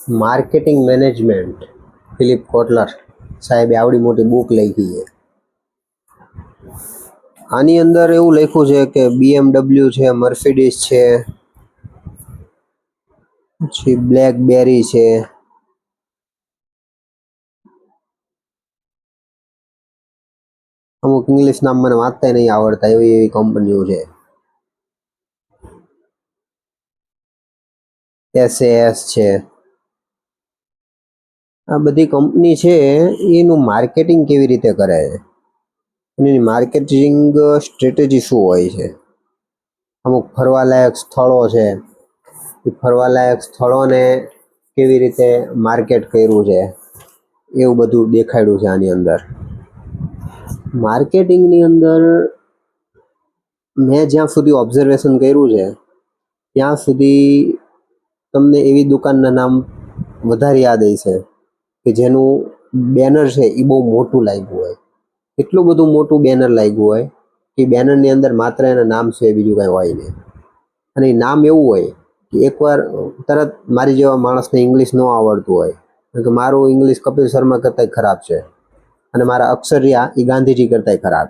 Marketing management Philip Kotler સાહેબે આવડી મોટી બુક લખી છે. આની અંદર એવું લખ્યું છે કે BMW છે, મર્સિડીઝ છે, પછી બ્લેકબેરી છે, અમુક ઇંગ્લિશ નામ મને વાંચતા નહીં આવડતા એવી એવી કંપનીઓ છે. SAS છે. આ બધી કંપની છે એનું માર્કેટિંગ કેવી રીતે કરે છે, એની માર્કેટિંગ સ્ટ્રેટેજી શું હોય છે. અમુક ફરવાલાયક સ્થળો છે, એ ફરવાલાયક સ્થળોને કેવી રીતે માર્કેટ કર્યું છે એવું બધું દેખાડ્યું છે આની અંદર. માર્કેટિંગની અંદર મેં જ્યાં સુધી ઓબ્ઝર્વેશન કર્યું છે ત્યાં સુધી તમને એવી દુકાનના નામ વધારે યાદ હશે કે જેનું બેનર છે એ બહુ મોટું લાગ્યું હોય, એટલું બધું મોટું બેનર લાગ્યું હોય કે બેનરની અંદર માત્ર એના નામ છે, બીજું કાંઈ હોય નહીં. અને એ નામ એવું હોય કે એકવાર તરત મારી જેવા માણસને ઇંગ્લિશ ન આવડતું હોય, કારણ કે મારું ઇંગ્લિશ કપિલ શર્મા કરતાંય ખરાબ છે અને મારા અક્ષર રહ્યા એ ગાંધીજી કરતાંય ખરાબ.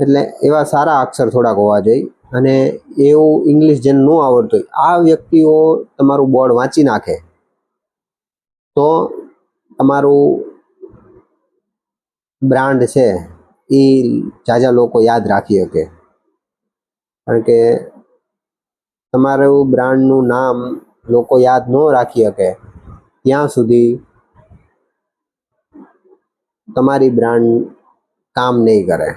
એટલે એવા સારા અક્ષર થોડાક હોવા જોઈએ અને એવું ઇંગ્લિશ જેને ન આવડતું હોય આ વ્યક્તિઓ તમારું બોર્ડ વાંચી નાખે તો તમારું બ્રાન્ડ છે એ ઝાઝા લોકો યાદ રાખી શકે. કારણ કે તમારું બ્રાન્ડનું નામ લોકો યાદ ન રાખી શકે ત્યાં સુધી તમારી બ્રાન્ડ કામ નહીં કરે.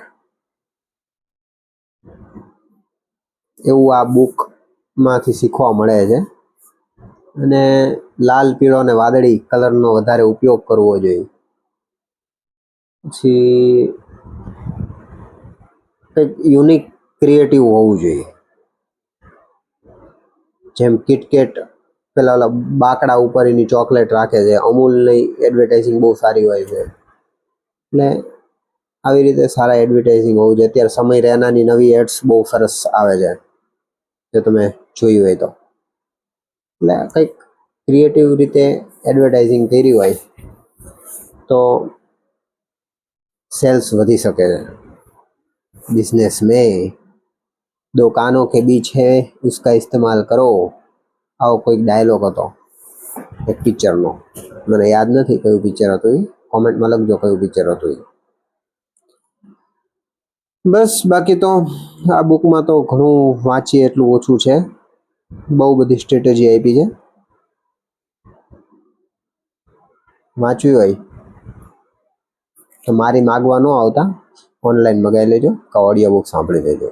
એવું આ બુકમાંથી શીખવા મળે છે. અને લાલ, પીળો અને વાદળી કલરનો વધારે ઉપયોગ કરવો જોઈએ. પછી કંઈક યુનિક ક્રિએટિવ હોવું જોઈએ. જેમ કિટકેટ પેલા ઓલા બાકડા ઉપર એની ચોકલેટ રાખે છે, અમૂલની એડવર્ટાઇઝિંગ બહુ સારી હોય છે. એટલે આવી રીતે સારા એડવર્ટાઇઝિંગ હોવું જોઈએ. અત્યારે સમય રૈનાની નવી એડ્સ બહુ સરસ આવે છે જો તમે જોયું હોય તો. એટલે કંઈક ક્રિએટિવ રીતે એડવર્ટાઇઝિંગ કરી હોય તો સેલ્સ વધી શકે છે. બિઝનેસ में दो कानों के बीच है उसका इस्तेमाल करो, આવો કોઈક ડાયલોગ હતો એક પિક્ચરનો, મને યાદ નથી કયું પિક્ચર હતું એ, કોમેન્ટમાં લખજો કયું પિક્ચર હતું એ. બસ બાકી તો આ બુકમાં તો ઘણું વાંચીએ એટલું ઓછું છે, બહુ બધી સ્ટ્રેટેજી આપી છે. વાંચ્યું હોય તો મારી માગવા ન આવતા ઓનલાઈન મગાવી લેજો કે ઓડિયો બુક સાંભળી લેજો.